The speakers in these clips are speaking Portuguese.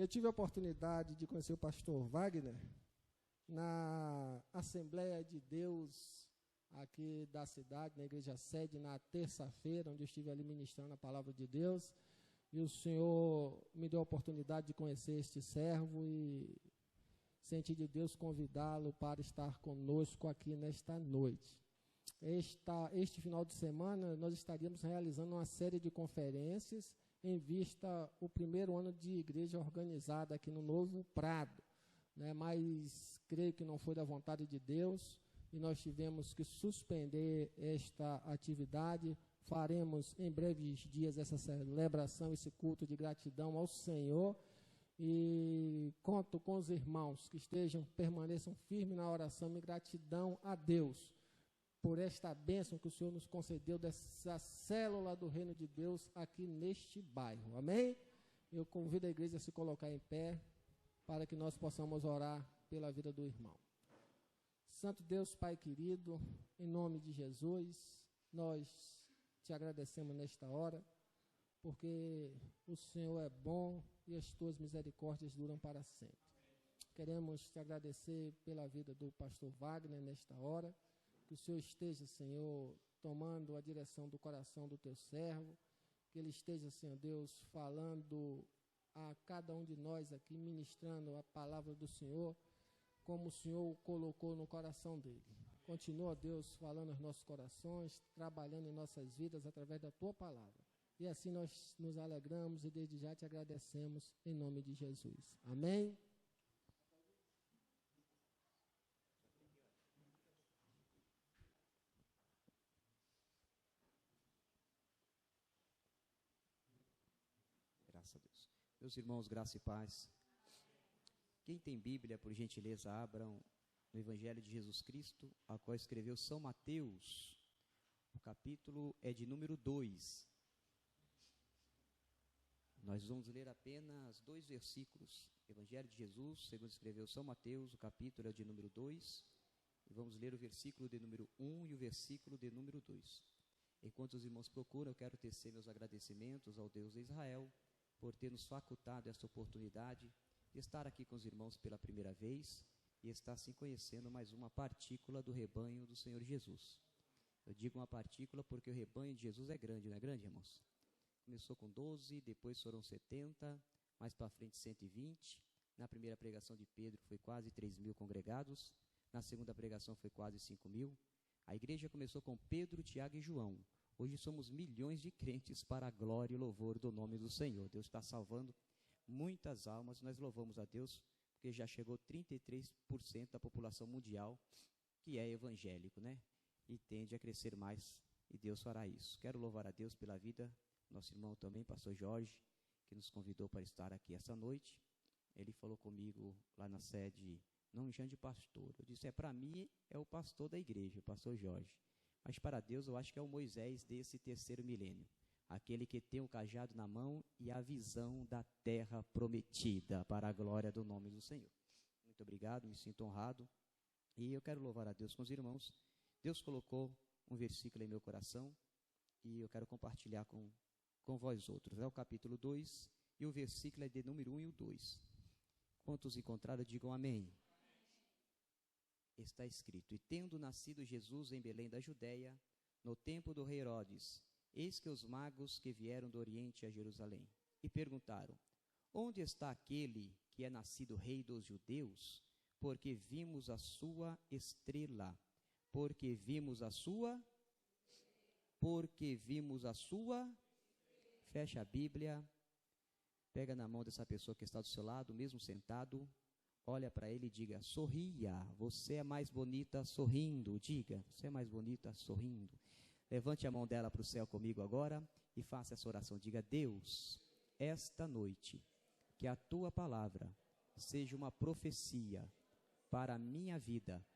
Eu tive a oportunidade de conhecer o pastor Wagner na Assembleia de Deus aqui da cidade, na igreja sede, na terça-feira, onde eu estive ali ministrando a palavra de Deus, e o Senhor me deu a oportunidade de conhecer este servo e senti de Deus convidá-lo para estar conosco aqui nesta noite. Este final de semana nós estaríamos realizando uma série de conferências em vista o primeiro ano de igreja organizada aqui no Novo Prado, né? Mas creio que não foi da vontade de Deus e nós tivemos que suspender esta atividade. Faremos em breves dias essa celebração, esse culto de gratidão ao Senhor, e conto com os irmãos que permaneçam firmes na oração e gratidão a Deus por esta bênção que o Senhor nos concedeu dessa célula do reino de Deus aqui neste bairro, amém? Eu convido a igreja a se colocar em pé para que nós possamos orar pela vida do irmão. Santo Deus, Pai querido, em nome de Jesus, nós te agradecemos nesta hora, porque o Senhor é bom e as tuas misericórdias duram para sempre. Queremos te agradecer pela vida do pastor Wagner nesta hora, que o Senhor esteja, Senhor, tomando a direção do coração do teu servo, que ele esteja, Senhor Deus, falando a cada um de nós aqui, ministrando a palavra do Senhor, como o Senhor o colocou no coração dele. Continua, Deus, falando aos nossos corações, trabalhando em nossas vidas através da tua palavra. E assim nós nos alegramos e desde já te agradecemos em nome de Jesus. Amém? Graças a Deus. Meus irmãos, graça e paz. Quem tem Bíblia, por gentileza, abram no Evangelho de Jesus Cristo, a qual escreveu São Mateus. O capítulo é de número 2. Nós vamos ler apenas 2 versículos. Evangelho de Jesus, segundo escreveu São Mateus, o capítulo é de número 2. E vamos ler o versículo de número 1 e o versículo de número 2. Enquanto os irmãos procuram, eu quero tecer meus agradecimentos ao Deus de Israel por ter nos facultado esta oportunidade de estar aqui com os irmãos pela primeira vez e estar assim conhecendo mais uma partícula do rebanho do Senhor Jesus. Eu digo uma partícula porque o rebanho de Jesus é grande, não é grande, irmãos? Começou com 12, depois foram 70, mais para frente 120. Na primeira pregação de Pedro foi quase 3.000 congregados, na segunda pregação foi quase 5.000. A igreja começou com Pedro, Tiago e João. Hoje somos milhões de crentes para a glória e louvor do nome do Senhor. Deus está salvando muitas almas. Nós louvamos a Deus porque já chegou 33% da população mundial que é evangélico, né? E tende a crescer mais, e Deus fará isso. Quero louvar a Deus pela vida do nosso irmão também, pastor Jorge, que nos convidou para estar aqui essa noite. Ele falou comigo lá na sede, não me chame de pastor. Eu disse, para mim é o pastor da igreja, o pastor Jorge. Mas para Deus eu acho que é o Moisés desse terceiro milênio. Aquele que tem o cajado na mão e a visão da terra prometida, para a glória do nome do Senhor. Muito obrigado, me sinto honrado. E eu quero louvar a Deus com os irmãos. Deus colocou um versículo em meu coração e eu quero compartilhar com vós outros. É o capítulo 2 e o versículo é de número 1 e o 2. Quantos encontraram, digam amém. Está escrito, e tendo nascido Jesus em Belém da Judéia, no tempo do rei Herodes, eis que os magos que vieram do Oriente a Jerusalém, e perguntaram, onde está aquele que é nascido rei dos judeus? Porque vimos a sua estrela, porque vimos a sua, fecha a Bíblia, pega na mão dessa pessoa que está do seu lado, mesmo sentado, olha para ele e diga, sorria, você é mais bonita sorrindo, diga, você é mais bonita sorrindo. Levante a mão dela para o céu comigo agora e faça essa oração, diga, Deus, esta noite, que a tua palavra seja uma profecia para a minha vida,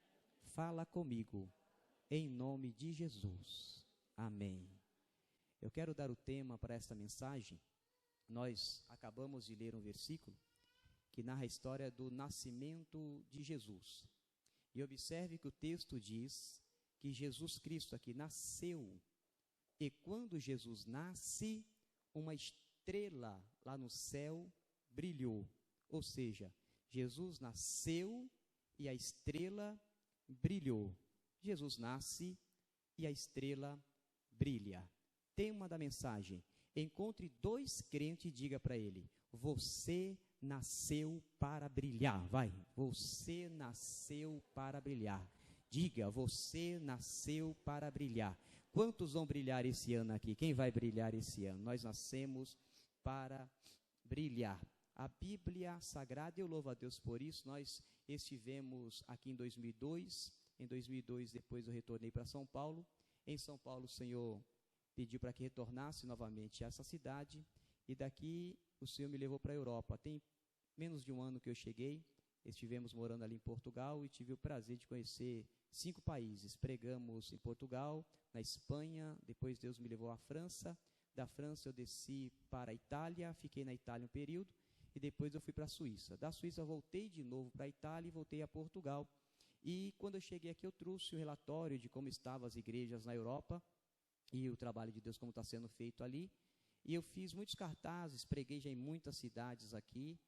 fala comigo, em nome de Jesus, amém. Eu quero dar o tema para esta mensagem. Nós acabamos de ler um versículo que narra a história do nascimento de Jesus. E observe que o texto diz que Jesus Cristo aqui nasceu. E quando Jesus nasce, uma estrela lá no céu brilhou. Ou seja, Jesus nasceu e a estrela brilhou. Jesus nasce e a estrela brilha. Tema da mensagem: encontre 2 crentes e diga para ele: você nasceu para brilhar. Vai, você nasceu para brilhar. Diga, você nasceu para brilhar. Quantos vão brilhar esse ano aqui? Quem vai brilhar esse ano? Nós nascemos para brilhar. A Bíblia Sagrada, eu louvo a Deus por isso. Nós estivemos aqui em 2002. Em 2002, depois eu retornei para São Paulo. Em São Paulo, o Senhor pediu para que retornasse novamente a essa cidade. E daqui, o Senhor me levou para a Europa. Tem menos de um ano que eu cheguei. Estivemos morando ali em Portugal e tive o prazer de conhecer 5 países. Pregamos em Portugal, na Espanha, depois Deus me levou à França. Da França eu desci para a Itália, fiquei na Itália um período e depois eu fui para a Suíça. Da Suíça eu voltei de novo para a Itália e voltei a Portugal. E quando eu cheguei aqui eu trouxe o relatório de como estavam as igrejas na Europa e o trabalho de Deus como está sendo feito ali. E eu fiz muitos cartazes, preguei já em muitas cidades aqui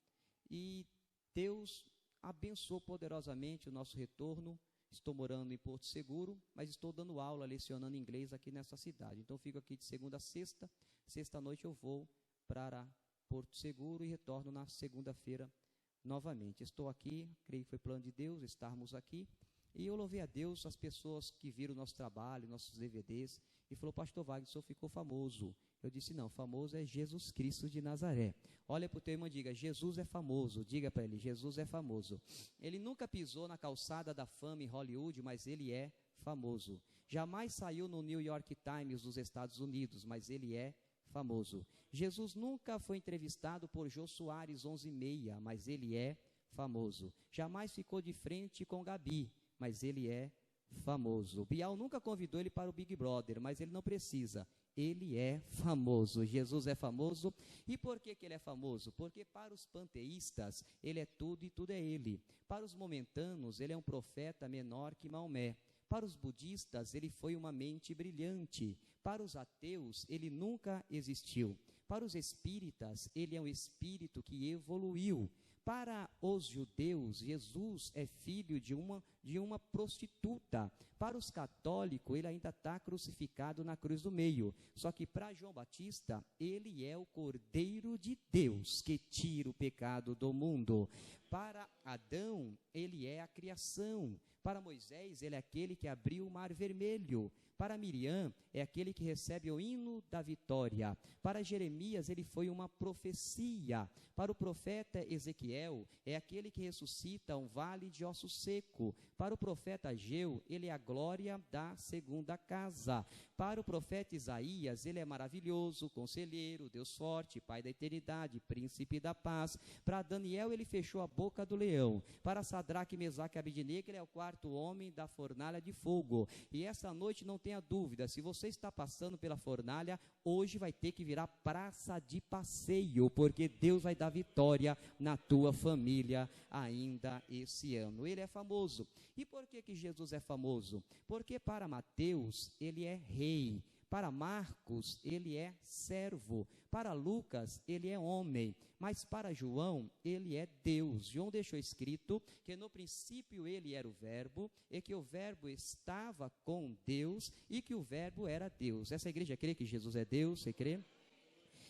e Deus abençoou poderosamente o nosso retorno. Estou morando em Porto Seguro, mas estou dando aula, lecionando inglês aqui nessa cidade. Então, fico aqui de segunda a sexta. Sexta-noite eu vou para Porto Seguro e retorno na segunda-feira novamente. Estou aqui, creio que foi plano de Deus estarmos aqui. E eu louvei a Deus, as pessoas que viram o nosso trabalho, nossos DVDs, e falou: pastor Wagner, o senhor ficou famoso. Eu disse: não, famoso é Jesus Cristo de Nazaré. Olha para o teu irmão e diga: Jesus é famoso. Diga para ele: Jesus é famoso. Ele nunca pisou na calçada da fama em Hollywood, mas ele é famoso. Jamais saiu no New York Times dos Estados Unidos, mas ele é famoso. Jesus nunca foi entrevistado por Jô Soares 11:30, mas ele é famoso. Jamais ficou de frente com Gabi, mas ele é famoso. Bial nunca convidou ele para o Big Brother, mas ele não precisa. Ele é famoso. Jesus é famoso. E por que ele é famoso? Porque para os panteístas ele é tudo e tudo é ele. Para os momentanos ele é um profeta menor que Maomé. Para os budistas ele foi uma mente brilhante. Para os ateus ele nunca existiu. Para os espíritas ele é um espírito que evoluiu. Para os judeus, Jesus é filho de uma prostituta. Para os católicos, ele ainda está crucificado na cruz do meio. Só que para João Batista, ele é o Cordeiro de Deus que tira o pecado do mundo. Para Adão, ele é a criação. Para Moisés, ele é aquele que abriu o mar vermelho. Para Miriam, é aquele que recebe o hino da vitória. Para Jeremias, ele foi uma profecia. Para o profeta Ezequiel, é aquele que ressuscita um vale de osso seco. Para o profeta Ageu, ele é a glória da segunda casa. Para o profeta Isaías, ele é maravilhoso, conselheiro, Deus forte, Pai da eternidade, príncipe da paz. Para Daniel, ele fechou a boca do leão. Para Sadraque, Mesaque e Abednego, ele é o 4º homem da fornalha de fogo. E essa noite, não tenha dúvida, se você está passando pela fornalha, hoje vai ter que virar praça de passeio, porque Deus vai dar vitória na tua família ainda esse ano. Ele é famoso. E por que Jesus é famoso? Porque para Mateus, ele é rei. Para Marcos, ele é servo. Para Lucas, ele é homem. Mas para João, ele é Deus. João deixou escrito que no princípio ele era o verbo, e que o verbo estava com Deus, e que o verbo era Deus. Essa igreja crê que Jesus é Deus? Você crê?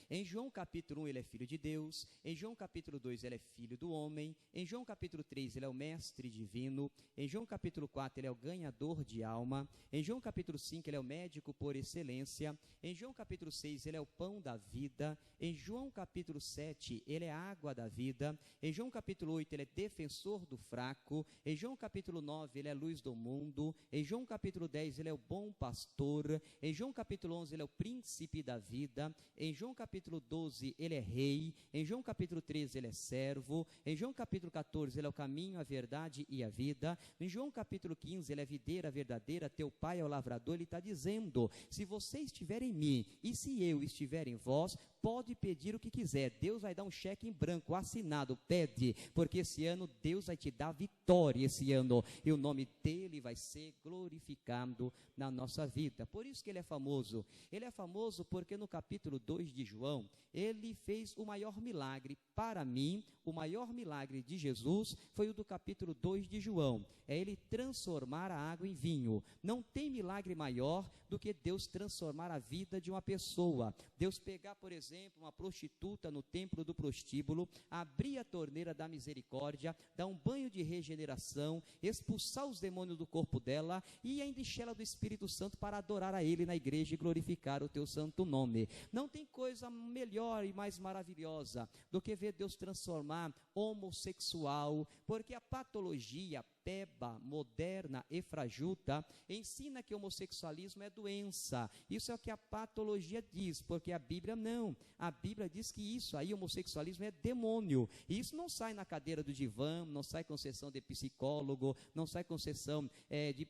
Em João capítulo 1 ele é filho de Deus, em João capítulo 2 ele é filho do homem, em João capítulo 3 ele é o mestre divino, em João capítulo 4 ele é o ganhador de alma, em João capítulo 5 ele é o médico por excelência, em João capítulo 6 ele é o pão da vida, em João capítulo 7 ele é a água da vida, em João capítulo 8 ele é defensor do fraco, em João capítulo 9 ele é luz do mundo, em João capítulo 10 ele é o bom pastor, em João capítulo 11 ele é o príncipe da vida, em João capítulo 12, ele é rei. Em João capítulo 13, ele é servo. Em João capítulo 14, ele é o caminho, a verdade e a vida. Em João capítulo 15, ele é videira verdadeira, teu pai é o lavrador. Ele está dizendo: se você estiver em mim e se eu estiver em vós, pode pedir o que quiser, Deus vai dar um cheque em branco, assinado, pede, porque esse ano Deus vai te dar vitória esse ano, e o nome dele vai ser glorificado na nossa vida. Por isso que ele é famoso porque no capítulo 2 de João, ele fez o maior milagre para mim. O maior milagre de Jesus foi o do capítulo 2 de João, é ele transformar a água em vinho. Não tem milagre maior do que Deus transformar a vida de uma pessoa. Deus pegar, por exemplo, uma prostituta no templo do prostíbulo, abrir a torneira da misericórdia, dar um banho de regeneração, expulsar os demônios do corpo dela e ainda enchê-la do Espírito Santo para adorar a ele na igreja e glorificar o teu santo nome. Não tem coisa melhor e mais maravilhosa do que ver Deus transformar homossexual, porque a patologia peba, moderna e frajuta, ensina que o homossexualismo é doença. Isso é o que a patologia diz, porque a Bíblia não. A Bíblia diz que isso aí, homossexualismo, é demônio. E isso não sai na cadeira do divã, não sai com sessão de psicólogo, não sai com sessão de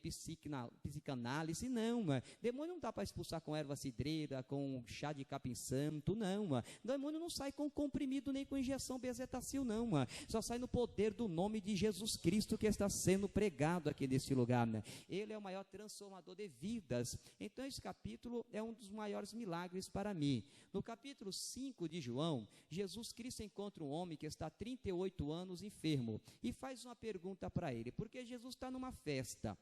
psicanálise, não. Demônio não dá para expulsar com erva cidreira, com chá de capim santo, não. Demônio não sai com comprimido nem com injeção bezetacil, não. Só sai no poder do nome de Jesus Cristo que está sendo pregado aqui nesse lugar, Ele é o maior transformador de vidas. Então esse capítulo é um dos maiores milagres para mim. No capítulo 5 de João, Jesus Cristo encontra um homem que está há 38 anos enfermo e faz uma pergunta para ele, porque Jesus está numa festa.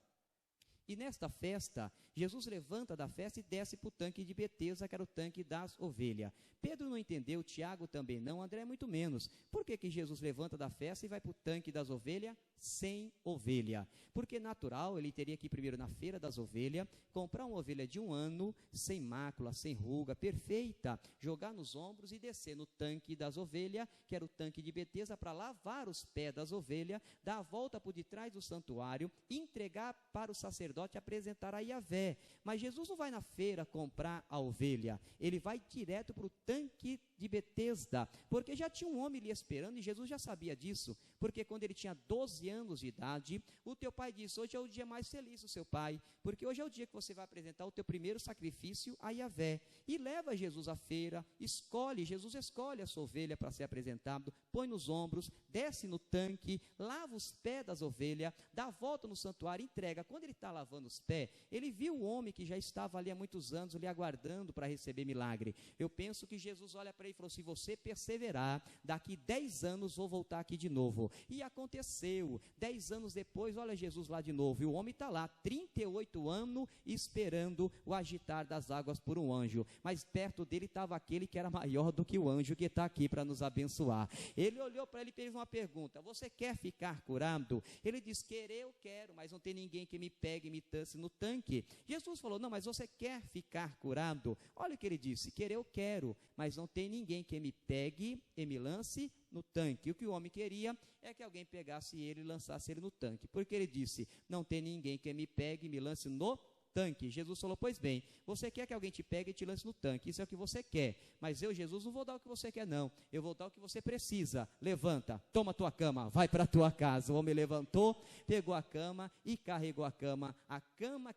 E nesta festa, Jesus levanta da festa e desce para o tanque de Betesda, que era o tanque das ovelhas. Pedro não entendeu, Tiago também não, André muito menos. Por que Jesus levanta da festa e vai para o tanque das ovelhas sem ovelha? Porque natural, ele teria que ir primeiro na feira das ovelhas, comprar uma ovelha de 1 ano, sem mácula, sem ruga, perfeita, jogar nos ombros e descer no tanque das ovelhas, que era o tanque de Betesda, para lavar os pés das ovelhas, dar a volta por detrás do santuário, entregar para o sacerdote apresentar a Yahvé. Mas Jesus não vai na feira comprar a ovelha, ele vai direto para o tanque de Betesda, porque já tinha um homem ali esperando, e Jesus já sabia disso, porque quando ele tinha 12 anos de idade, o teu pai disse: hoje é o dia mais feliz do seu pai, porque hoje é o dia que você vai apresentar o teu primeiro sacrifício a Yahvé, e leva Jesus à feira, Jesus escolhe a sua ovelha para ser apresentado, põe nos ombros, desce no tanque, lava os pés das ovelhas, dá a volta no santuário, entrega. Quando ele está lavando os pés, ele viu o homem que já estava ali há muitos anos, ali aguardando para receber milagre. Eu penso que Jesus olha para ele e falou: se você perseverar, daqui 10 anos vou voltar aqui de novo. E aconteceu, 10 anos depois, olha Jesus lá de novo, e o homem está lá, 38 anos, esperando o agitar das águas por um anjo, mas perto dele estava aquele que era maior do que o anjo que está aqui para nos abençoar. Ele olhou para ele e fez uma pergunta: você quer ficar curado? Ele disse: querer eu quero, mas não tem ninguém que me pegue e me lance no tanque. Jesus falou: não, mas você quer ficar curado? Olha o que ele disse: querer eu quero, mas não tem ninguém que me pegue e me lance no tanque. O que o homem queria é que alguém pegasse ele e lançasse ele no tanque, porque ele disse: não tem ninguém que me pegue e me lance no tanque. Jesus falou: pois bem, você quer que alguém te pegue e te lance no tanque, isso é o que você quer, mas eu, Jesus, não vou dar o que você quer não, eu vou dar o que você precisa. Levanta, toma a tua cama, vai para a tua casa. O homem levantou, pegou a cama e carregou a cama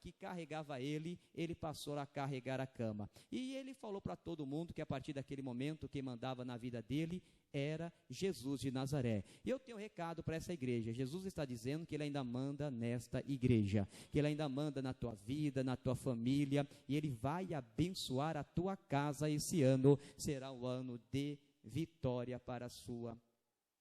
que carregava ele passou a carregar a cama, e ele falou para todo mundo que a partir daquele momento quem mandava na vida dele era Jesus de Nazaré. E eu tenho um recado para essa igreja. Jesus está dizendo que ele ainda manda nesta igreja, que ele ainda manda na tua vida, na tua família, e ele vai abençoar a tua casa. Esse ano será um ano de vitória para a sua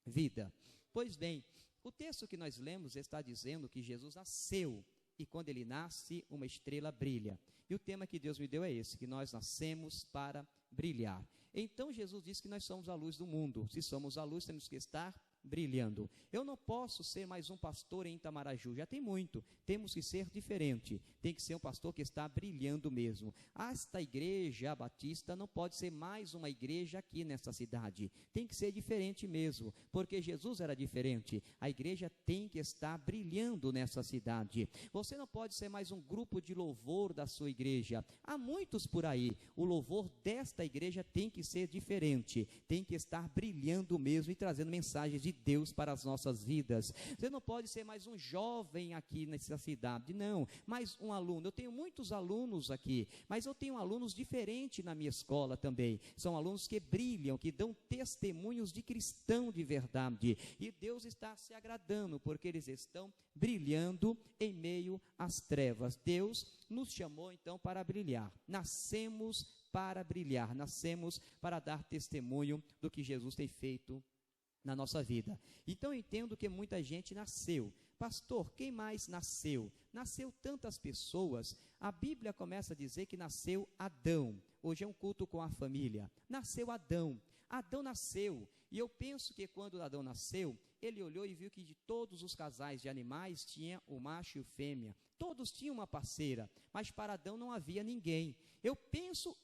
vida. Pois bem, o texto que nós lemos está dizendo que Jesus nasceu, e quando ele nasce, uma estrela brilha. E o tema que Deus me deu é esse, que nós nascemos para brilhar. Então Jesus disse que nós somos a luz do mundo. Se somos a luz, temos que estar brilhando. Eu não posso ser mais um pastor em Itamaraju, já tem muito, temos que ser diferente, tem que ser um pastor que está brilhando mesmo. Esta igreja batista não pode ser mais uma igreja aqui nessa cidade, tem que ser diferente mesmo, porque Jesus era diferente. A igreja tem que estar brilhando nessa cidade. Você não pode ser mais um grupo de louvor da sua igreja, há muitos por aí. O louvor desta igreja tem que ser diferente, tem que estar brilhando mesmo e trazendo mensagens de Deus para as nossas vidas. Você não pode ser mais um jovem aqui nessa cidade, não, mais um aluno. Eu tenho muitos alunos aqui, mas eu tenho alunos diferentes na minha escola também. São alunos que brilham, que dão testemunhos de cristão de verdade. E Deus está se agradando, porque eles estão brilhando em meio às trevas. Deus nos chamou então para brilhar. Nascemos para brilhar, nascemos para dar testemunho do que Jesus tem feito na nossa vida. Então eu entendo que muita gente nasceu. Pastor, quem mais nasceu? Nasceu tantas pessoas. A Bíblia começa a dizer que nasceu Adão. Hoje é um culto com a família. Nasceu Adão. Adão nasceu. E eu penso que quando Adão nasceu, ele olhou e viu que de todos os casais de animais tinha o macho e o fêmea. Todos tinham uma parceira, mas para Adão não havia ninguém. Eu penso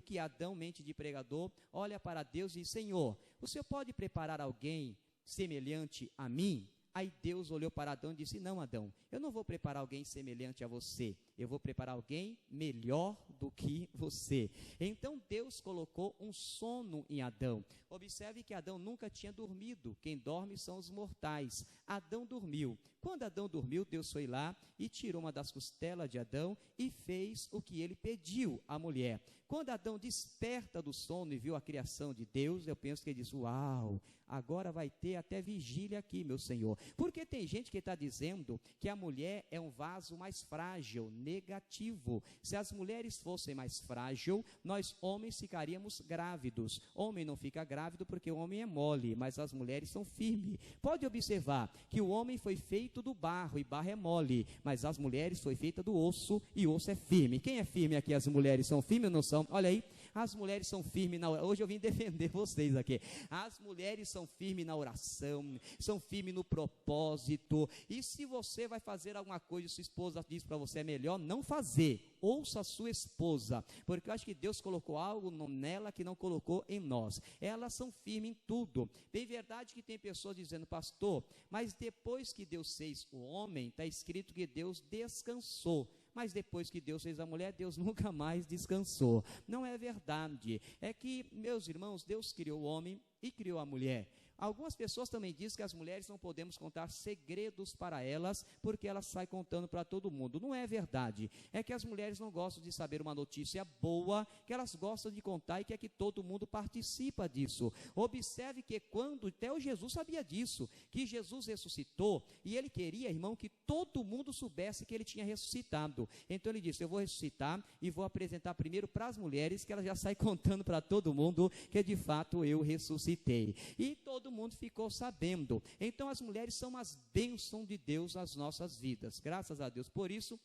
que Adão, mente de pregador, olha para Deus e diz: Senhor, o Senhor pode preparar alguém semelhante a mim? Aí Deus olhou para Adão e disse: não, Adão, eu não vou preparar alguém semelhante a você, eu vou preparar alguém melhor do que você. Então Deus colocou um sono em Adão. Observe que Adão nunca tinha dormido. Quem dorme são os mortais. Adão dormiu. Quando Adão dormiu, Deus foi lá e tirou uma das costelas de Adão e fez o que ele pediu à mulher. Quando Adão desperta do sono e viu a criação de Deus, eu penso que ele diz: uau, agora vai ter até vigília aqui, meu Senhor. Porque tem gente que está dizendo que a mulher é um vaso mais frágil, negativo. Se as mulheres fossem mais frágeis, nós homens ficaríamos grávidos. Homem não fica grávido porque o homem é mole, mas as mulheres são firmes. Pode observar que o homem foi feito do barro e barro é mole, mas as mulheres foi feita do osso e osso é firme. Quem é firme aqui? As mulheres são firmes ou não são? Olha aí, as mulheres são firmes na oração. Hoje eu vim defender vocês aqui. As mulheres são firmes na oração, são firmes no propósito. E se você vai fazer alguma coisa e sua esposa diz para você é melhor não fazer, ouça a sua esposa, porque eu acho que Deus colocou algo nela que não colocou em nós. Elas são firmes em tudo. Bem verdade que tem pessoas dizendo: pastor, mas depois que Deus fez o homem, está escrito que Deus descansou. Mas depois que Deus fez a mulher, Deus nunca mais descansou. Não é verdade. É que, meus irmãos, Deus criou o homem e criou a mulher. Algumas pessoas também dizem que as mulheres não podemos contar segredos para elas, porque elas saem contando para todo mundo. Não é verdade. É que as mulheres não gostam de saber uma notícia boa, que elas gostam de contar e quer que todo mundo participa disso. Observe que quando, até o Jesus sabia disso, que Jesus ressuscitou, e ele queria, irmão, que todo mundo soubesse que ele tinha ressuscitado. Então ele disse: eu vou ressuscitar e vou apresentar primeiro para as mulheres, que elas já saem contando para todo mundo que de fato eu ressuscitei. E todo mundo ficou sabendo. Então as mulheres são as bênçãos de Deus nas nossas vidas, graças a Deus por isso.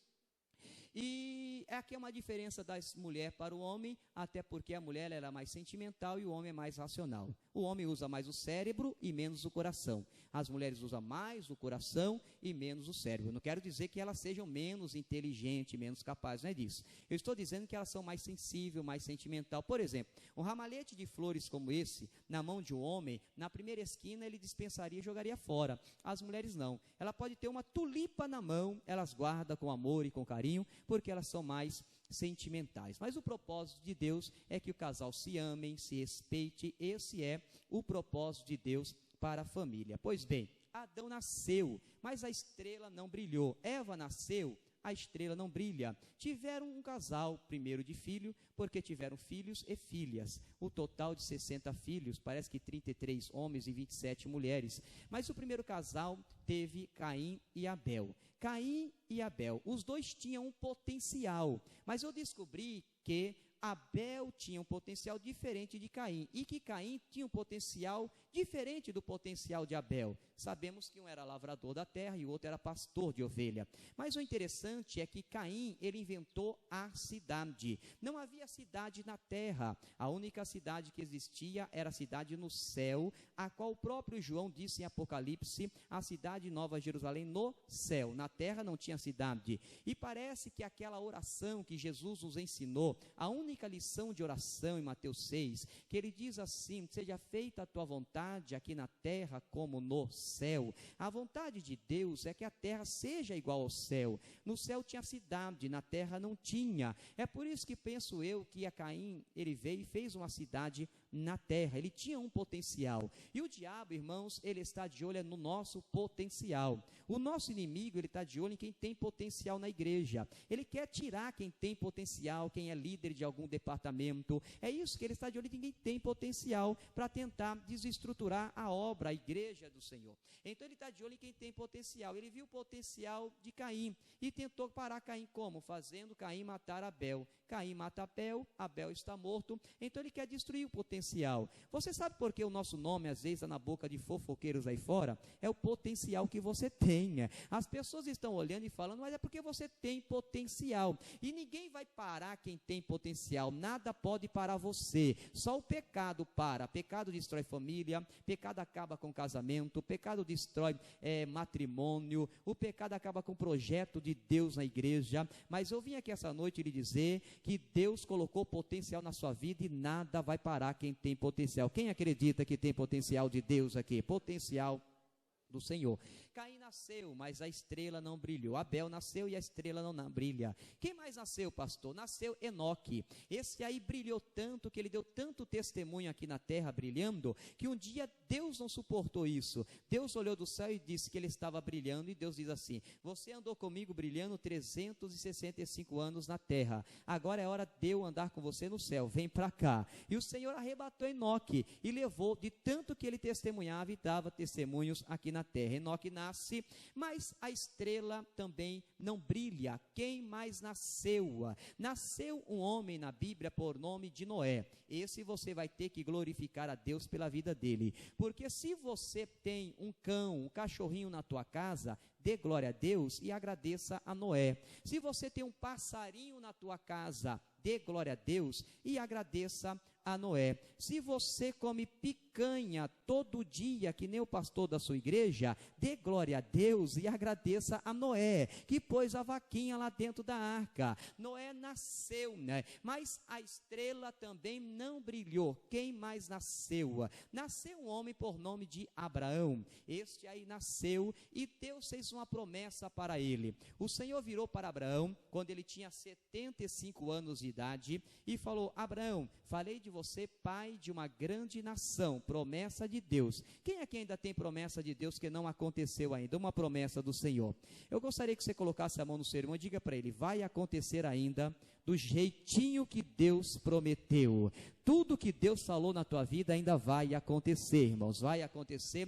E aqui é uma diferença da mulher para o homem, até porque a mulher era mais sentimental e o homem é mais racional. O homem usa mais o cérebro e menos o coração. As mulheres usam mais o coração e menos o cérebro. Eu não quero dizer que elas sejam menos inteligentes, menos capazes, não é disso. Eu estou dizendo que elas são mais sensíveis, mais sentimental. Por exemplo, um ramalhete de flores como esse, na mão de um homem, na primeira esquina ele dispensaria e jogaria fora. As mulheres não. Ela pode ter uma tulipa na mão, elas guardam com amor e com carinho, porque elas são mais sentimentais. Mas o propósito de Deus é que o casal se amem, se respeite. Esse é o propósito de Deus para a família. Pois bem, Adão nasceu, mas a estrela não brilhou. Eva nasceu, a estrela não brilha. Tiveram um casal, primeiro de filho, porque tiveram filhos e filhas. O total de 60 filhos, parece que 33 homens e 27 mulheres. Mas o primeiro casal teve Caim e Abel. Caim e Abel, os dois tinham um potencial, mas eu descobri que Abel tinha um potencial diferente de Caim, e que Caim tinha um potencial diferente do potencial de Abel. Sabemos que um era lavrador da terra e o outro era pastor de ovelha. Mas o interessante é que Caim, ele inventou a cidade. Não havia cidade na terra. A única cidade que existia era a cidade no céu, a qual o próprio João disse em Apocalipse, a cidade Nova Jerusalém no céu. Na terra não tinha cidade. E parece que aquela oração que Jesus nos ensinou, a única lição de oração em Mateus 6, que ele diz assim: seja feita a tua vontade aqui na terra como no céu. A vontade de Deus é que a terra seja igual ao céu. No céu tinha cidade, na terra não tinha. É por isso que penso eu que a Caim, ele veio e fez uma cidade na terra, ele tinha um potencial. E o diabo, irmãos, ele está de olho no nosso potencial. O nosso inimigo, ele está de olho em quem tem potencial na igreja. Ele quer tirar quem tem potencial, quem é líder de algum departamento. É isso que ele está de olho em quem tem potencial, para tentar desestruturar a obra, a igreja do Senhor. Então ele está de olho em quem tem potencial. Ele viu o potencial de Caim e tentou parar Caim como? Fazendo Caim matar Abel. Caim mata Abel, Abel está morto, então ele quer destruir o potencial. Você sabe por que o nosso nome às vezes está na boca de fofoqueiros aí fora? É o potencial que você tem. As pessoas estão olhando e falando, mas é porque você tem potencial. E ninguém vai parar quem tem potencial, nada pode parar você. Só o pecado para. Pecado destrói família, pecado acaba com casamento, pecado destrói matrimônio, o pecado acaba com o projeto de Deus na igreja. Mas eu vim aqui essa noite lhe dizer que Deus colocou potencial na sua vida e nada vai parar quem tem potencial. Quem acredita que tem potencial de Deus aqui? Potencial do Senhor. Caim nasceu, mas a estrela não brilhou. Abel nasceu e a estrela não brilha. Quem mais nasceu, pastor? Nasceu Enoque. Esse aí brilhou tanto, que ele deu tanto testemunho aqui na terra, brilhando, que um dia Deus não suportou isso. Deus olhou do céu e disse que ele estava brilhando, e Deus diz assim: você andou comigo brilhando 365 anos na terra, agora é hora de eu andar com você no céu, vem para cá. E o Senhor arrebatou Enoque e levou, de tanto que ele testemunhava e dava testemunhos aqui na terra. Enoque nasce, mas a estrela também não brilha. Quem mais nasceu? Nasceu um homem na Bíblia por nome de Noé. Esse você vai ter que glorificar a Deus pela vida dele, porque se você tem um cão, um cachorrinho na tua casa, dê glória a Deus e agradeça a Noé. Se você tem um passarinho na tua casa, dê glória a Deus e agradeça a Noé. Se você come picanha todo dia, que nem o pastor da sua igreja, dê glória a Deus e agradeça a Noé, que pôs a vaquinha lá dentro da arca. Noé nasceu, né? Mas a estrela também não brilhou. Quem mais nasceu? Nasceu um homem por nome de Abraão. Este aí nasceu e Deus fez uma promessa para ele. O Senhor virou para Abraão quando ele tinha 75 anos de idade e falou: Abraão, falei de você pai de uma grande nação, promessa de Deus. Quem aqui ainda tem promessa de Deus que não aconteceu ainda? Uma promessa do Senhor. Eu gostaria que você colocasse a mão no seu irmão e diga para ele: vai acontecer ainda do jeitinho que Deus prometeu. Tudo que Deus falou na tua vida ainda vai acontecer, irmãos, vai acontecer,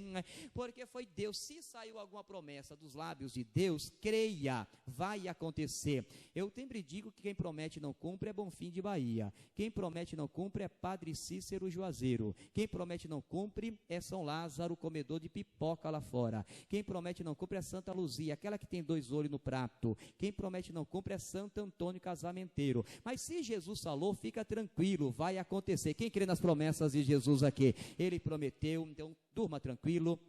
porque foi Deus. Se saiu alguma promessa dos lábios de Deus, creia, vai acontecer. Eu sempre digo que quem promete não cumpre é Bonfim de Bahia, quem promete não cumpre é Padre Cícero Juazeiro, quem promete não cumpre é São Lázaro, comedor de pipoca lá fora, quem promete não cumpre é Santa Luzia, aquela que tem 2 olhos no prato, quem promete não cumpre é Santo Antônio Casamenteiro. Mas se Jesus falou, fica tranquilo, vai acontecer. Quem crê nas promessas de Jesus aqui? Ele prometeu, então durma tranquilo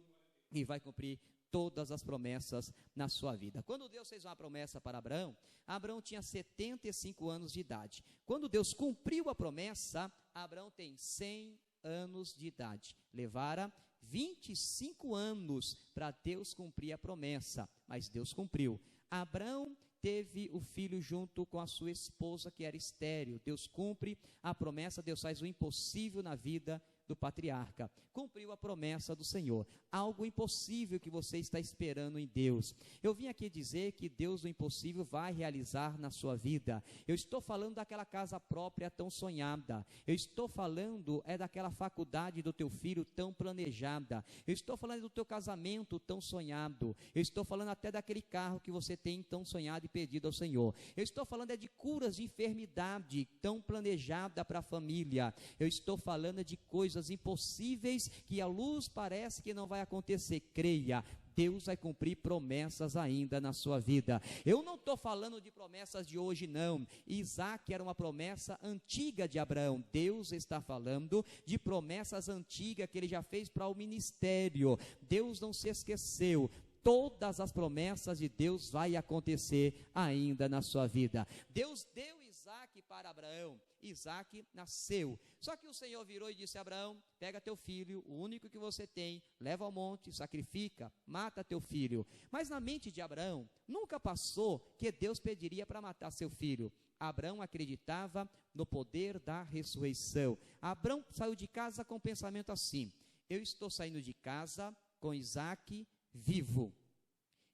e vai cumprir todas as promessas na sua vida. Quando Deus fez uma promessa para Abraão, Abraão tinha 75 anos de idade. Quando Deus cumpriu a promessa, Abraão tem 100 anos de idade. Levara 25 anos para Deus cumprir a promessa, mas Deus cumpriu. Abraão teve o filho junto com a sua esposa, que era estéril. Deus cumpre a promessa, Deus faz o impossível na vida do patriarca. Cumpriu a promessa do Senhor. Algo impossível que você está esperando em Deus. Eu vim aqui dizer que Deus do impossível vai realizar na sua vida. Eu estou falando daquela casa própria tão sonhada. Eu estou falando daquela faculdade do teu filho tão planejada. Eu estou falando do teu casamento tão sonhado. Eu estou falando até daquele carro que você tem tão sonhado e pedido ao Senhor. Eu estou falando de curas de enfermidade tão planejada para a família. Eu estou falando de coisas impossíveis que a luz parece que não vai acontecer. Creia, Deus vai cumprir promessas ainda na sua vida. Eu não estou falando de promessas de hoje, não. Isaac era uma promessa antiga de Abraão. Deus está falando de promessas antigas que ele já fez para o ministério. Deus não se esqueceu. Todas as promessas de Deus vai acontecer ainda na sua vida. Deus deu Isaac para Abraão. Isaac nasceu. Só que o Senhor virou e disse a Abraão: pega teu filho, o único que você tem, leva ao monte, sacrifica, mata teu filho. Mas na mente de Abraão, nunca passou que Deus pediria para matar seu filho. Abraão acreditava no poder da ressurreição. Abraão saiu de casa com o pensamento assim: eu estou saindo de casa com Isaac vivo.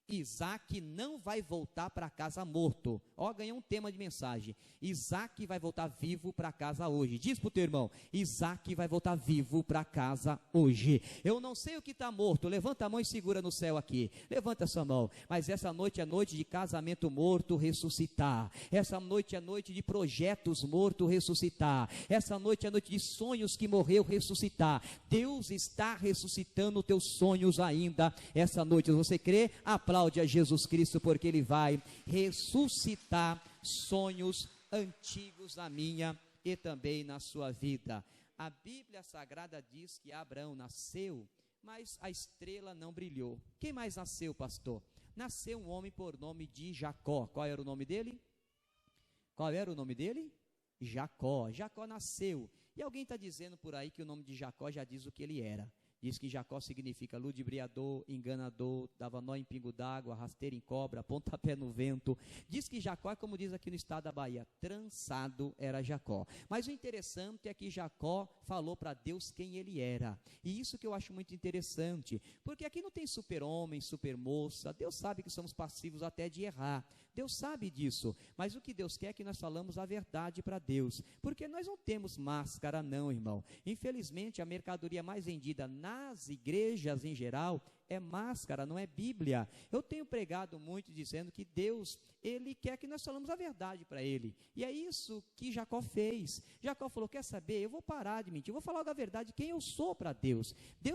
Isaac não vai voltar para casa morto. Ó, ganhou um tema de mensagem. Isaac vai voltar vivo para casa hoje. Diz para o teu irmão: Isaac vai voltar vivo para casa hoje. Eu não sei o que está morto. Levanta a mão e segura no céu aqui. Levanta a sua mão. Mas essa noite é noite de casamento morto ressuscitar. Essa noite é noite de projetos mortos ressuscitar. Essa noite é noite de sonhos que morreu ressuscitar. Deus está ressuscitando os teus sonhos ainda essa noite. Você crê? Aplaude a Jesus Cristo, porque Ele vai ressuscitar sonhos antigos na minha e também na sua vida. A Bíblia Sagrada diz que Abraão nasceu, mas a estrela não brilhou. Quem mais nasceu, pastor? Nasceu um homem por nome de Jacó. Qual era o nome dele? Qual era o nome dele? Jacó. Jacó nasceu. E alguém está dizendo por aí que o nome de Jacó já diz o que ele era. Diz que Jacó significa ludibriador, enganador, dava nó em pingo d'água, rasteira em cobra, pontapé no vento. Diz que Jacó é, como diz aqui no estado da Bahia, trançado era Jacó. Mas o interessante é que Jacó falou para Deus quem ele era. E isso que eu acho muito interessante, porque aqui não tem super-homem, super-moça. Deus sabe que somos passivos até de errar. Deus sabe disso, mas o que Deus quer é que nós falamos a verdade para Deus, porque nós não temos máscara não, irmão. Infelizmente, a mercadoria mais vendida nas igrejas em geral é máscara, não é Bíblia. Eu tenho pregado muito dizendo que Deus, Ele quer que nós falamos a verdade para Ele, e é isso que Jacó fez. Jacó falou: quer saber, eu vou parar de mentir, eu vou falar a verdade, quem eu sou para Deus.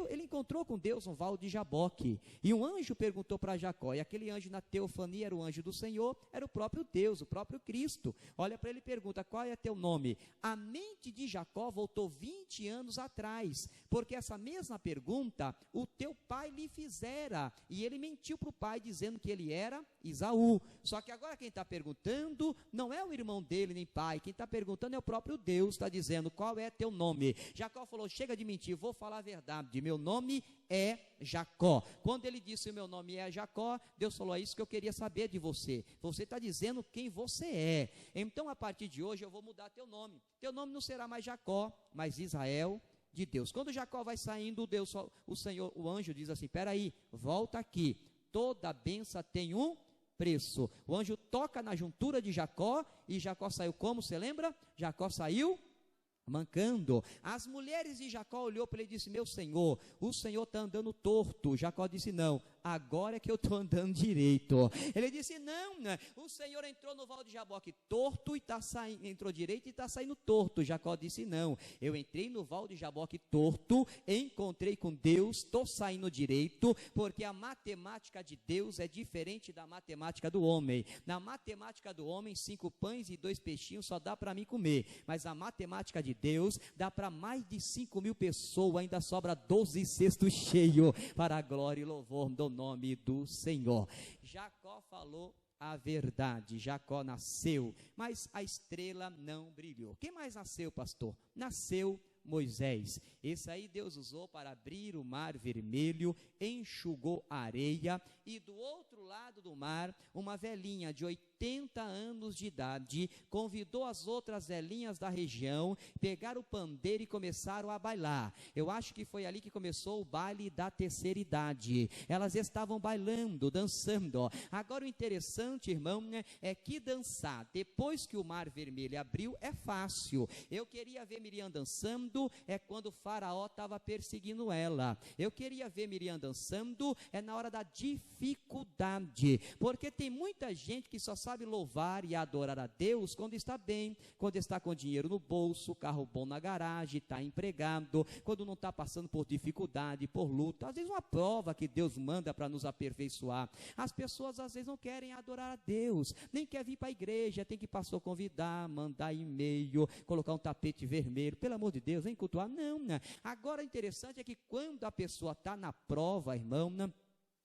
Ele encontrou com Deus no Val de Jaboque, e um anjo perguntou para Jacó, e aquele anjo na teofania era o anjo do Senhor, era o próprio Deus, o próprio Cristo. Olha para ele e pergunta: qual é teu nome? A mente de Jacó voltou 20 anos atrás, porque essa mesma pergunta o teu pai lhe fizera, e ele mentiu para o pai dizendo que ele era Esaú. Só que agora quem está perguntando não é o irmão dele nem pai, quem está perguntando é o próprio Deus, está dizendo: qual é teu nome? Jacó falou: chega de mentir, vou falar a verdade, meu nome é Jacó. Quando ele disse o meu nome é Jacó, Deus falou: é isso que eu queria saber de você. Você está dizendo quem você é. Então a partir de hoje eu vou mudar teu nome. Teu nome não será mais Jacó, mas Israel de Deus. Quando Jacó vai saindo, Deus, o Senhor, o anjo diz assim: espera aí, volta aqui. Toda benção tem um preço. O anjo toca na juntura de Jacó e Jacó saiu como? Você lembra? Jacó saiu mancando. As mulheres de Jacó olhou para ele e disse: meu senhor, o senhor está andando torto. Jacó disse: não, agora é que eu estou andando direito. Ele disse: não, o senhor entrou no Val de Jaboque torto e está saindo, entrou direito e está saindo torto. Jacó disse: não, eu entrei no Val de Jaboque torto, encontrei com Deus, estou saindo direito, porque a matemática de Deus é diferente da matemática do homem. Na matemática do homem, 5 pães e 2 peixinhos só dá para mim comer, mas a matemática de Deus dá para mais de 5.000 pessoas, ainda sobra 12 cestos cheios para a glória e louvor do nome do Senhor. Jacó falou a verdade, Jacó nasceu, mas a estrela não brilhou. Quem mais nasceu, pastor? Nasceu Moisés. Esse aí Deus usou para abrir o mar vermelho, enxugou a areia, e do outro lado do mar, uma velhinha de 80 anos de idade convidou as outras velhinhas da região, pegaram o pandeiro e começaram a bailar. Eu acho que foi ali que começou o baile da terceira idade. Elas estavam bailando, dançando. Agora o interessante, irmão, é que dançar depois que o mar vermelho abriu é fácil. Eu queria ver Miriam dançando é quando o faraó estava perseguindo ela. Eu queria ver Miriam dançando é na hora da dificuldade, porque tem muita gente que só sabe louvar e adorar a Deus quando está bem, quando está com dinheiro no bolso, carro bom na garagem, está empregado, quando não está passando por dificuldade, por luta, às vezes uma prova que Deus manda para nos aperfeiçoar. As pessoas às vezes não querem adorar a Deus, nem quer vir para a igreja, tem que pastor convidar, mandar e-mail, colocar um tapete vermelho, pelo amor de Deus, vem cultuar. Não. Agora o interessante é que quando a pessoa está na prova, irmão,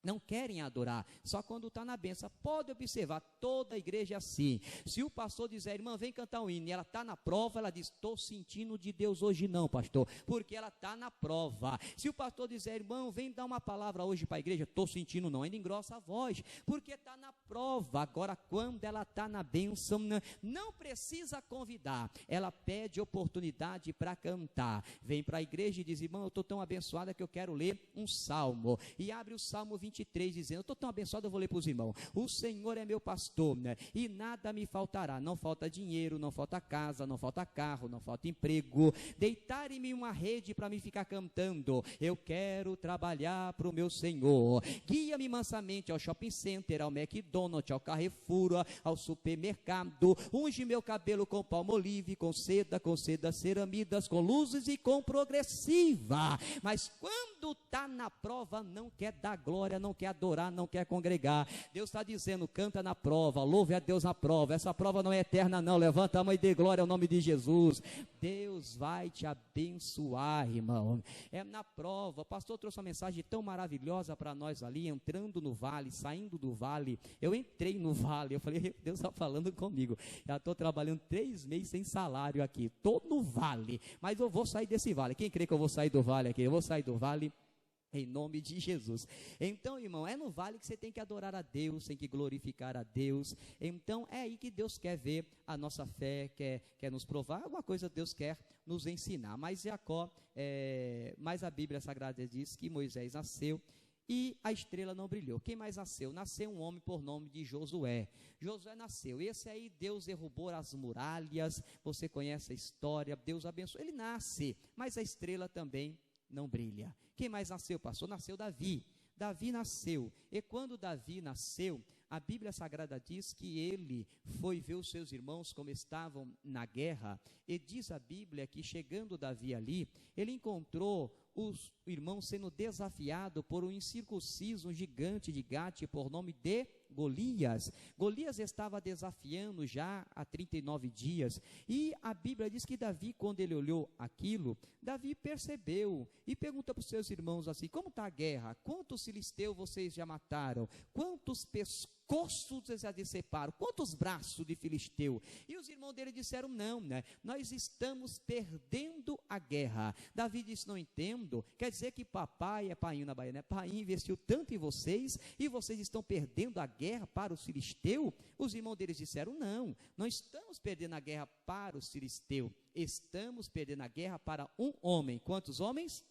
Não querem adorar, só quando está na benção. Pode observar, toda a igreja é assim. Se o pastor dizer, irmã, vem cantar um hino, e ela está na prova, ela diz, estou sentindo de Deus hoje não, pastor, porque ela está na prova. Se o pastor dizer, irmão, vem dar uma palavra hoje para a igreja, estou sentindo não, ainda engrossa a voz, porque está na prova. Agora, quando ela está na bênção, não precisa convidar, ela pede oportunidade para cantar. Vem para a igreja e diz, irmão, eu estou tão abençoada que eu quero ler um salmo, e abre o Salmo 23, dizendo, eu estou tão abençoado, eu vou ler para os irmãos, o Senhor é meu pastor, e nada me faltará, não falta dinheiro, não falta casa, não falta carro, não falta emprego, deitar-me uma rede para me ficar cantando, eu quero trabalhar para o meu Senhor, guia-me mansamente ao shopping center, ao McDonald's, ao Carrefour, ao supermercado, unge meu cabelo com palmolive, com seda ceramidas, com luzes e com progressiva. Mas quando está na prova, não quer dar glória, não quer adorar, não quer congregar. Deus está dizendo, canta na prova, louve a Deus na prova. Essa prova não é eterna não, levanta a mão e dê glória ao nome de Jesus. Deus vai te abençoar, irmão. É na prova. O pastor trouxe uma mensagem tão maravilhosa para nós ali, entrando no vale, saindo do vale. Eu entrei no vale, eu falei, Deus está falando comigo. Já estou trabalhando 3 meses sem salário aqui, estou no vale, mas eu vou sair desse vale. Quem crê que eu vou sair do vale aqui? Eu vou sair do vale em nome de Jesus. Então, irmão, é no vale que você tem que adorar a Deus, tem que glorificar a Deus. Então, é aí que Deus quer ver a nossa fé, quer nos provar. Alguma coisa Deus quer nos ensinar. Mas Jacó, mas a Bíblia Sagrada diz que Moisés nasceu e a estrela não brilhou. Quem mais nasceu? Nasceu um homem por nome de Josué. Josué nasceu. Esse aí, Deus derrubou as muralhas. Você conhece a história. Deus abençoou. Ele nasce, mas a estrela também não brilha. Quem mais nasceu, pastor? Nasceu Davi. Davi nasceu. E quando Davi nasceu, a Bíblia Sagrada diz que ele foi ver os seus irmãos como estavam na guerra. E diz a Bíblia que chegando Davi ali, ele encontrou os irmãos sendo desafiados por um incircunciso, um gigante de Gate, por nome de Golias. Golias estava desafiando já há 39 dias, e a Bíblia diz que Davi, quando ele olhou aquilo, Davi percebeu e pergunta para os seus irmãos assim, como está a guerra? Quantos filisteus vocês já mataram? Quantos pescoços vocês já deceparam? Quantos braços de filisteu? E os irmãos dele disseram, não, nós estamos perdendo a guerra. Davi disse, não entendo, quer dizer que papai, é painho na Bahia, pai investiu tanto em vocês, e vocês estão perdendo a guerra para os filisteus? Os irmãos deles disseram, não estamos perdendo a guerra para os filisteus, estamos perdendo a guerra para um homem. Quantos homens?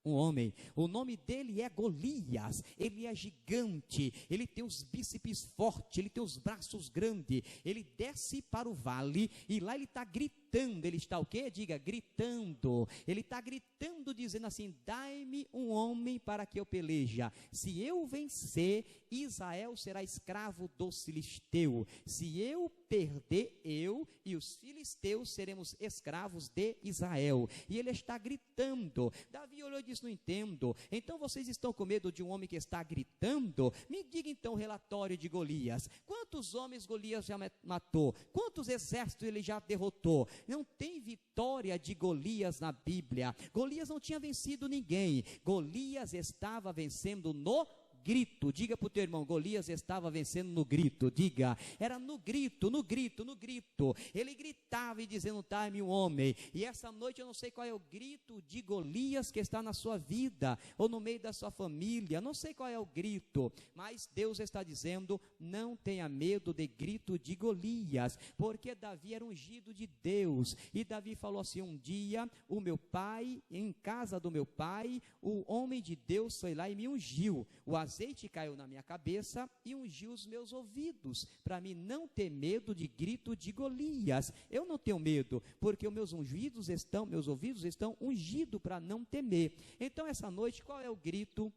Um homem, o nome dele é Golias, ele é gigante, ele tem os bíceps fortes, ele tem os braços grandes, ele desce para o vale, e lá ele está gritando, ele está o quê? Diga, gritando, ele está gritando, dizendo assim, dai-me um homem para que eu peleja, se eu vencer, Israel será escravo dos filisteus, se eu perder, eu e os filisteus seremos escravos de Israel. E ele está gritando. Davi olhou e disse, não entendo. Então vocês estão com medo de um homem que está gritando? Me diga então o relatório de Golias. Quantos homens Golias já matou? Quantos exércitos ele já derrotou? Não tem vitória de Golias na Bíblia. Golias não tinha vencido ninguém. Golias estava vencendo no grito. Diga para o teu irmão, Golias estava vencendo no grito. Diga, era no grito, no grito, no grito. Ele gritava e dizendo, dai-me um homem. E essa noite eu não sei qual é o grito de Golias que está na sua vida, ou no meio da sua família, não sei qual é o grito, mas Deus está dizendo, não tenha medo de grito de Golias, porque Davi era ungido de Deus, e Davi falou assim, um dia, o meu pai, em casa do meu pai, o homem de Deus foi lá e me ungiu, o azeite caiu na minha cabeça e ungiu os meus ouvidos, para mim não ter medo de grito de Golias. Eu não tenho medo, porque os meus ouvidos estão ungidos para não temer. Então essa noite, qual é o grito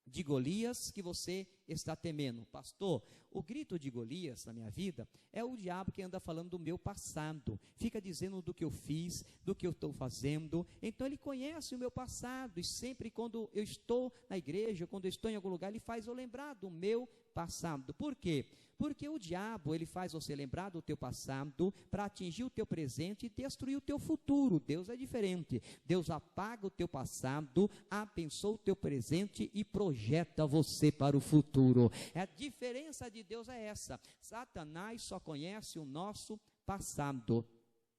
de Golias que você está temendo? Pastor, o grito de Golias na minha vida é o diabo que anda falando do meu passado, fica dizendo do que eu fiz, do que eu estou fazendo. Então ele conhece o meu passado, e sempre quando eu estou na igreja, quando eu estou em algum lugar, ele faz eu lembrar do meu passado. Por quê? Porque o diabo, ele faz você lembrar do teu passado para atingir o teu presente e destruir o teu futuro. Deus é diferente. Deus apaga o teu passado, abençoa o teu presente e projeta você para o futuro. A diferença de Deus é essa. Satanás só conhece o nosso passado.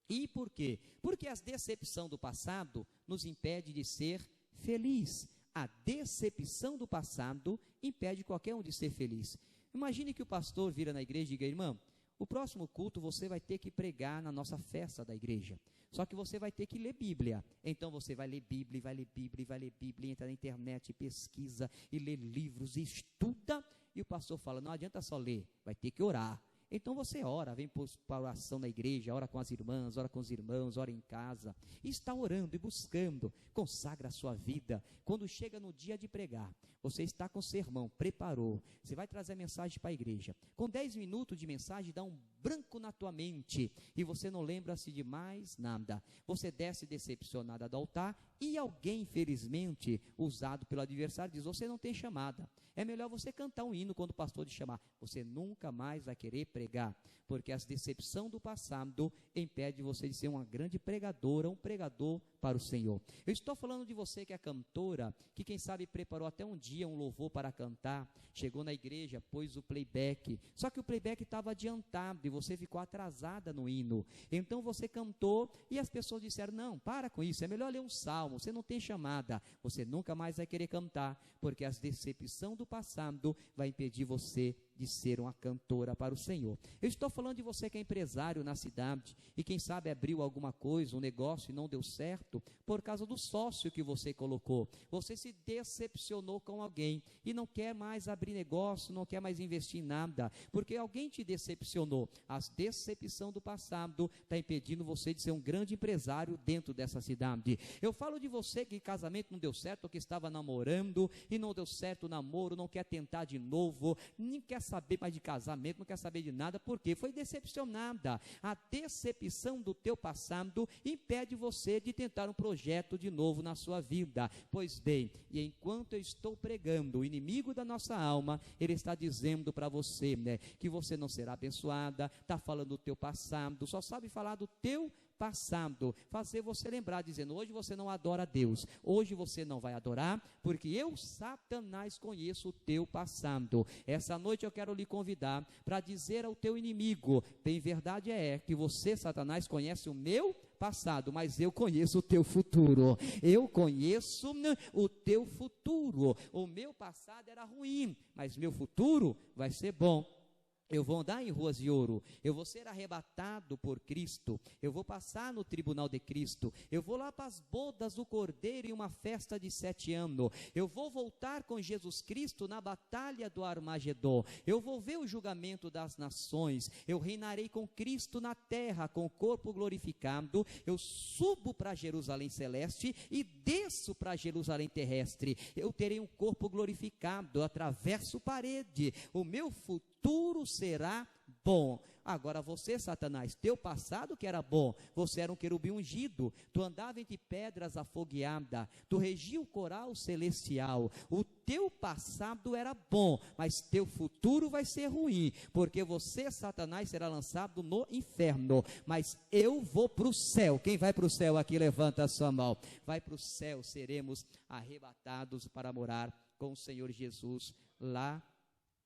E por quê? Porque a decepção do passado nos impede de ser feliz. A decepção do passado impede qualquer um de ser feliz. Imagine que o pastor vira na igreja e diga: irmão, o próximo culto você vai ter que pregar na nossa festa da igreja. Só que você vai ter que ler Bíblia. Então você vai ler Bíblia, vai ler Bíblia, vai ler Bíblia, entra na internet, pesquisa e lê livros e estuda. E o pastor fala: não adianta só ler, vai ter que orar. Então você ora, vem para a oração na igreja, ora com as irmãs, ora com os irmãos, ora em casa, e está orando e buscando, consagra a sua vida. Quando chega no dia de pregar, você está com o sermão, preparou, você vai trazer a mensagem para a igreja. Com 10 minutos de mensagem, dá um branco na tua mente, e você não lembra-se de mais nada. Você desce decepcionada do altar, e alguém, infelizmente, usado pelo adversário, diz: você não tem chamada. É melhor você cantar um hino quando o pastor te chamar. Você nunca mais vai querer pregar, porque a decepção do passado impede você de ser uma grande pregadora, um pregador para o Senhor. Eu estou falando de você que é cantora, que quem sabe preparou até um dia um louvor para cantar, chegou na igreja, pôs o playback, só que o playback estava adiantado e você ficou atrasada no hino. Então você cantou e as pessoas disseram: não, para com isso, é melhor ler um salmo, você não tem chamada. Você nunca mais vai querer cantar, porque a decepção do passado vai impedir você de ser uma cantora para o Senhor. Eu estou falando de você que é empresário na cidade e quem sabe abriu alguma coisa, um negócio e não deu certo por causa do sócio que você colocou. Você se decepcionou com alguém e não quer mais abrir negócio, não quer mais investir em nada, porque alguém te decepcionou. A decepção do passado está impedindo você de ser um grande empresário dentro dessa cidade. Eu falo de você que casamento não deu certo, ou que estava namorando e não deu certo o namoro, não quer tentar de novo, nem quer saber mais de casamento, não quer saber de nada, porque foi decepcionada. A decepção do teu passado impede você de tentar um projeto de novo na sua vida. Pois bem, e enquanto eu estou pregando, o inimigo da nossa alma, ele está dizendo para você, que você não será abençoada, está falando do teu passado, só sabe falar do teu passado, fazer você lembrar, dizendo: hoje você não adora a Deus, hoje você não vai adorar, porque eu, Satanás, conheço o teu passado. Essa noite eu quero lhe convidar para dizer ao teu inimigo: bem, verdade é que você, Satanás, conhece o meu passado, mas eu conheço o teu futuro. Eu conheço o teu futuro. O meu passado era ruim, mas meu futuro vai ser bom. Eu vou andar em ruas de ouro, eu vou ser arrebatado por Cristo, eu vou passar no tribunal de Cristo, eu vou lá para as bodas do Cordeiro em uma festa de 7 anos, eu vou voltar com Jesus Cristo na batalha do Armagedon, eu vou ver o julgamento das nações, eu reinarei com Cristo na terra, com o corpo glorificado, eu subo para Jerusalém celeste e desço para Jerusalém terrestre, eu terei um corpo glorificado, eu atravesso parede, o meu futuro será bom. Agora você, Satanás, teu passado que era bom, você era um querubim ungido, tu andava entre pedras afogueadas, tu regia o coral celestial, o teu passado era bom, mas teu futuro vai ser ruim, porque você, Satanás, será lançado no inferno, mas eu vou para o céu. Quem vai para o céu aqui, levanta a sua mão. Vai para o céu, seremos arrebatados para morar com o Senhor Jesus lá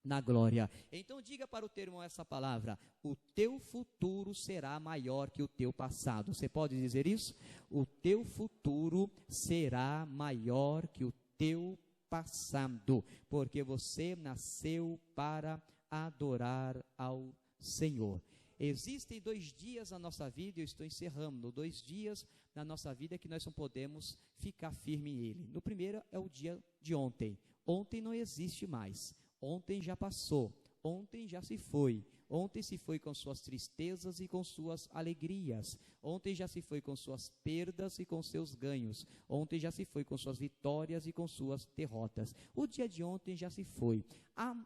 na glória. Então diga para o teu irmão essa palavra: o teu futuro será maior que o teu passado. Você pode dizer isso? O teu futuro será maior que o teu passado, porque você nasceu para adorar ao Senhor. Existem 2 dias na nossa vida, eu estou encerrando, 2 dias na nossa vida que nós não podemos ficar firme em ele. No primeiro é o dia de ontem. Ontem não existe mais. Ontem já passou, ontem já se foi, Ontem se foi com suas tristezas e com suas alegrias. Ontem já se foi com suas perdas e com seus ganhos. Ontem já se foi com suas vitórias e com suas derrotas. O dia de ontem já se foi.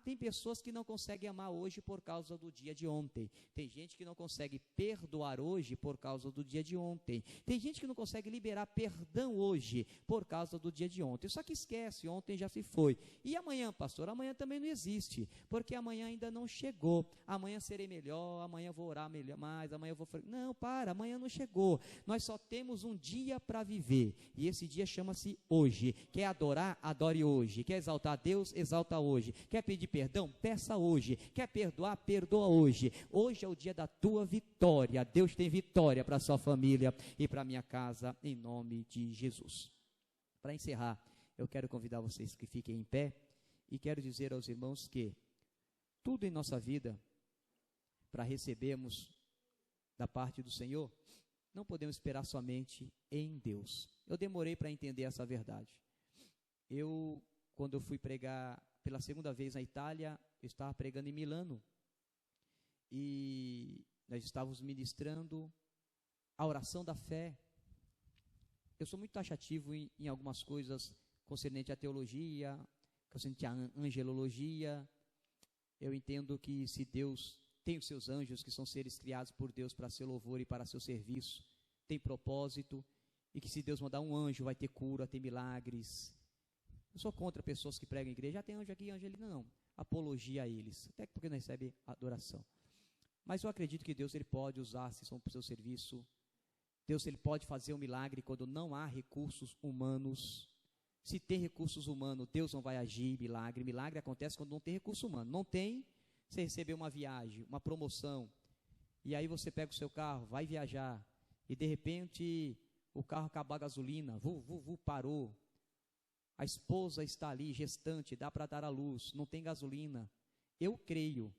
Tem pessoas que não conseguem amar hoje por causa do dia de ontem. Tem gente que não consegue perdoar hoje por causa do dia de ontem. Tem gente que não consegue liberar perdão hoje por causa do dia de ontem. Só que esquece, ontem já se foi. E amanhã, pastor? Amanhã também não existe, porque amanhã ainda não chegou. Amanhã serei melhor, amanhã vou orar melhor mais, amanhã vou... Não, amanhã não chegou. Nós só temos um dia para viver, e esse dia chama-se hoje. Quer adorar? Adore hoje. Quer exaltar a Deus? Exalta hoje. Quer pedir perdão? Peça hoje. Quer perdoar? Perdoa hoje. Hoje é o dia da tua vitória. Deus tem vitória para a sua família e para a minha casa, em nome de Jesus. Para encerrar, eu quero convidar vocês que fiquem em pé e quero dizer aos irmãos que tudo em nossa vida, para recebermos da parte do Senhor, não podemos esperar somente em Deus. Eu demorei para entender essa verdade. Quando eu fui pregar pela segunda vez na Itália, eu estava pregando em Milano, e nós estávamos ministrando a oração da fé. Eu sou muito taxativo em algumas coisas concernente à teologia, concernente à angelologia. Eu entendo que se Deus tem os seus anjos, que são seres criados por Deus para seu louvor e para seu serviço, tem propósito, e que se Deus mandar um anjo, vai ter cura, tem milagres. Eu sou contra pessoas que pregam em igreja, tem anjo aqui, anjo ali, não. Apologia a eles, até porque não recebe adoração. Mas eu acredito que Deus ele pode usar, se são para o seu serviço. Deus ele pode fazer um milagre quando não há recursos humanos. Se tem recursos humanos, Deus não vai agir milagre. Milagre acontece quando não tem recurso humano. Não tem, você recebeu uma viagem, uma promoção, e aí você pega o seu carro, vai viajar, e de repente o carro acabou a gasolina, parou. A esposa está ali, gestante, dá para dar à luz, não tem gasolina. Eu creio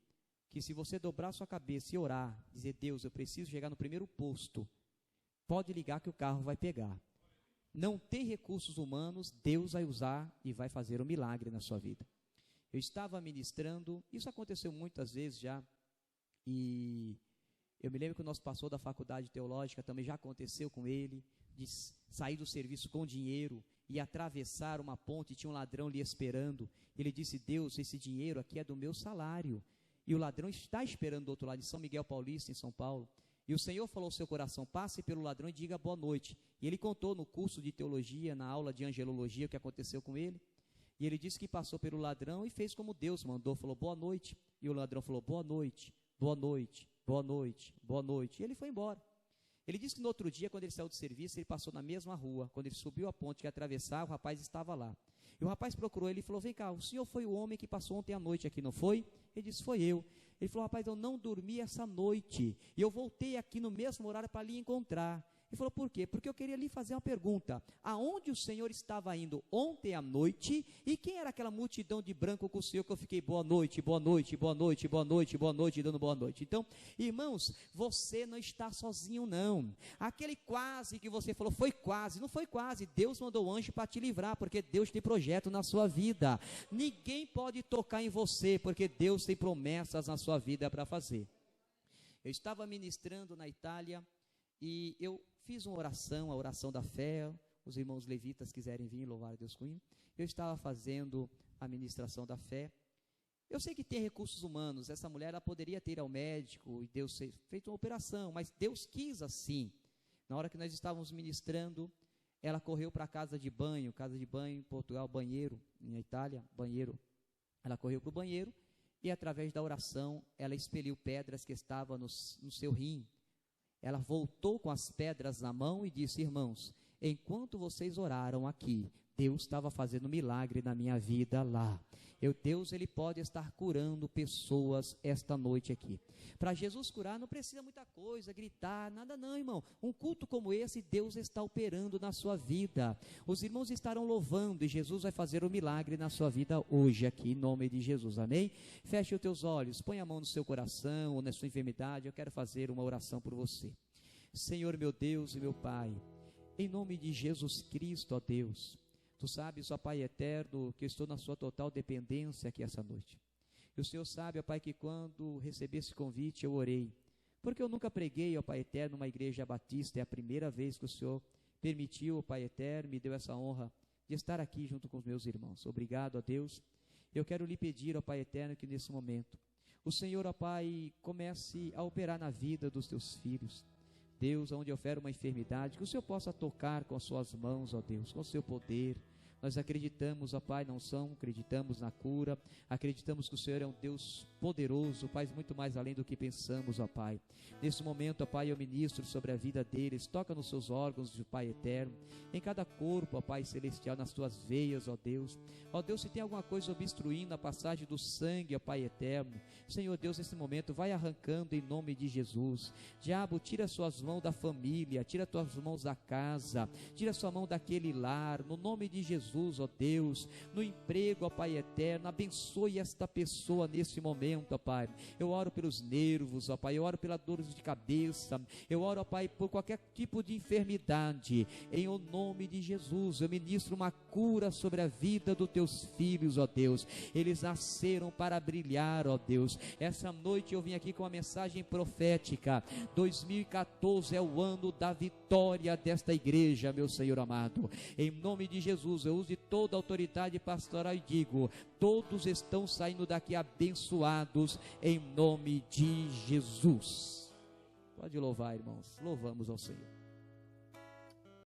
que se você dobrar sua cabeça e orar, dizer, Deus, eu preciso chegar no primeiro posto, pode ligar que o carro vai pegar. Não tem recursos humanos, Deus vai usar e vai fazer um milagre na sua vida. Eu estava ministrando, isso aconteceu muitas vezes já, e eu me lembro que o nosso pastor da faculdade teológica também já aconteceu com ele, de sair do serviço com dinheiro e atravessar uma ponte, tinha um ladrão ali esperando. Ele disse, Deus, esse dinheiro aqui é do meu salário. E o ladrão está esperando do outro lado, de São Miguel Paulista, em São Paulo. E o Senhor falou ao seu coração, passe pelo ladrão e diga boa noite. E ele contou no curso de teologia, na aula de angelologia, o que aconteceu com ele. E ele disse que passou pelo ladrão e fez como Deus mandou, falou boa noite. E o ladrão falou boa noite, boa noite, boa noite, boa noite. E ele foi embora. Ele disse que no outro dia, quando ele saiu do serviço, ele passou na mesma rua. Quando ele subiu a ponte que ia atravessar, o rapaz estava lá. E o rapaz procurou ele e falou, vem cá, o senhor foi o homem que passou ontem à noite aqui, não foi? Ele disse, foi eu. Ele falou, rapaz, eu não dormi essa noite, e eu voltei aqui no mesmo horário para lhe encontrar. Ele falou, por quê? Porque eu queria lhe fazer uma pergunta, aonde o senhor estava indo ontem à noite, e quem era aquela multidão de branco com o senhor que eu fiquei boa noite, boa noite, boa noite, boa noite, boa noite, dando boa noite. Então, irmãos, você não está sozinho não, aquele quase que você falou, foi quase, não foi quase, Deus mandou o anjo para te livrar, porque Deus tem projeto na sua vida, ninguém pode tocar em você, porque Deus tem promessas na sua vida para fazer. Eu estava ministrando na Itália, e eu fiz uma oração, a oração da fé, os irmãos levitas quiserem vir louvar a Deus com ele. Eu estava fazendo a ministração da fé. Eu sei que tem recursos humanos, essa mulher ela poderia ter ido ao médico e Deus feito uma operação, mas Deus quis assim. Na hora que nós estávamos ministrando, ela correu para a casa de banho em Portugal, banheiro, na Itália, banheiro. Ela correu para o banheiro e através da oração, ela expeliu pedras que estavam no seu rim. Ela voltou com as pedras na mão e disse, irmãos, enquanto vocês oraram aqui, Deus estava fazendo milagre na minha vida lá. Deus, ele pode estar curando pessoas esta noite aqui. Para Jesus curar não precisa muita coisa, gritar, nada não, irmão. Um culto como esse, Deus está operando na sua vida. Os irmãos estarão louvando e Jesus vai fazer o milagre na sua vida hoje aqui, em nome de Jesus, amém? Feche os teus olhos, põe a mão no seu coração ou na sua enfermidade, eu quero fazer uma oração por você. Senhor meu Deus e meu Pai, em nome de Jesus Cristo, ó Deus, Tu sabes, ó Pai eterno, que eu estou na sua total dependência aqui essa noite. E o Senhor sabe, ó Pai, que quando recebi esse convite eu orei, porque eu nunca preguei, ó Pai eterno, numa igreja batista. É a primeira vez que o Senhor permitiu, ó Pai eterno, me deu essa honra de estar aqui junto com os meus irmãos. Obrigado, ó Deus. Eu quero lhe pedir, ó Pai eterno, que nesse momento o Senhor, ó Pai, comece a operar na vida dos teus filhos. Deus, onde houver uma enfermidade, que o Senhor possa tocar com as suas mãos, ó Deus, com o seu poder. Nós acreditamos, ó Pai, na unção, acreditamos na cura, acreditamos que o Senhor é um Deus poderoso, faz muito mais além do que pensamos, ó Pai. Nesse momento, ó Pai, eu ministro sobre a vida deles, toca nos seus órgãos, de Pai eterno, em cada corpo, ó Pai celestial, nas tuas veias, ó Deus. Ó Deus, se tem alguma coisa obstruindo a passagem do sangue, ó Pai eterno, Senhor Deus, nesse momento, vai arrancando em nome de Jesus. Diabo, tira suas mãos da família, tira tuas mãos da casa, tira sua mão daquele lar, no nome de Jesus, ó Deus. No emprego, ó Pai eterno, abençoe esta pessoa nesse momento, ó Pai. Eu oro pelos nervos, ó Pai, eu oro pela dor de cabeça, eu oro, ó Pai, por qualquer tipo de enfermidade, em o nome de Jesus. Eu ministro uma cura sobre a vida dos teus filhos, ó Deus. Eles nasceram para brilhar, ó Deus. Essa noite eu vim aqui com uma mensagem profética. 2014 é o ano da vitória desta igreja, meu Senhor amado. Em nome de Jesus, eu uso de toda a autoridade pastoral e digo: todos estão saindo daqui abençoados em nome de Jesus. Pode louvar, irmãos. Louvamos ao Senhor.